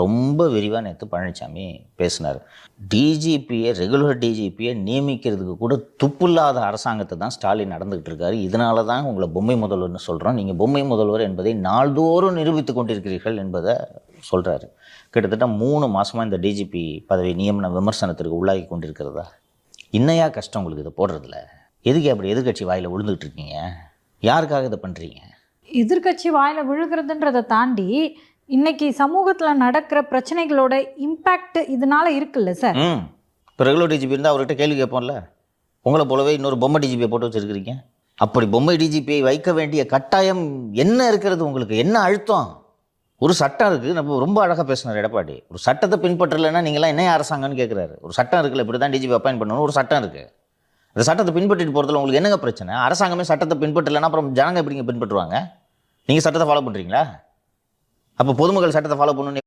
ரொம்ப விரிவாக நேற்று பழனிசாமி பேசினார். டிஜிபியை ரெகுலர் டிஜிபியை நியமிக்கிறதுக்கு கூட துப்புல்லாத அரசாங்கத்தை தான் ஸ்டாலின் நடந்துகிட்டு இருக்காரு. இதனால தான் உங்களை பொம்மை முதல்வர்னு சொல்கிறோம். நீங்கள் பொம்மை முதல்வர் என்பதை நாள்தோறும் நிரூபித்து கொண்டிருக்கிறீர்கள் என்பதை சொல்கிறாரு. கிட்டத்தட்ட 3 மாதமாக இந்த டிஜிபி பதவி நியமன விமர்சனத்திற்கு உள்ளாகி கொண்டிருக்கிறதா? இன்னையா கஷ்டம் உங்களுக்கு இதை போடுறதில்ல? எதுக்கு அப்படி எதிர்கட்சி வாயில் விழுந்துகிட்டு இருக்கீங்க? யாருக்காக இதை பண்ணுறீங்க? எதிர்கட்சி வாயில் விழுகிறதுன்றதை தாண்டி இன்னைக்கு சமூகத்தில் நடக்கிற பிரச்சனைகளோட இம்பேக்ட் இதனால இருக்குல்ல சார். இப்போ ரெகுலர் டிஜிபி இருந்தால் அவர்கிட்ட கேள்வி கேட்போம்ல. உங்களை போலவே இன்னொரு பொம்மை டிஜிபியை போட்டு வச்சுருக்கிறீங்க. அப்படி பொம்மை டிஜிபியை வைக்க வேண்டிய கட்டாயம் என்ன இருக்கிறது? உங்களுக்கு என்ன அழுத்தம்? ஒரு சட்டம் இருக்குது. நம்ம ரொம்ப அழகாக பேசினார் எடப்பாடி. ஒரு சட்டத்தை பின்பற்றலைன்னா நீங்களாம் என்ன அரசாங்கம்னு கேட்குறாரு. ஒரு சட்டம் இருக்குல்ல, இப்படி தான் டிஜிபி அப்பாயின் பண்ணணும், ஒரு சட்டம் இருக்குது. அந்த சட்டத்தை பின்பற்றிட்டு போகிறதுல உங்களுக்கு என்னங்க பிரச்சனை? அரசாங்கமே சட்டத்தை பின்பற்றலைன்னா அப்புறம் ஜனங்க எப்படிங்க பின்பற்றுவாங்க? நீங்கள் சட்டத்தை ஃபாலோ பண்ணுறீங்களா? அப்போ பொதுமக்கள் சட்டத்தை ஃபாலோ பண்ணணும்.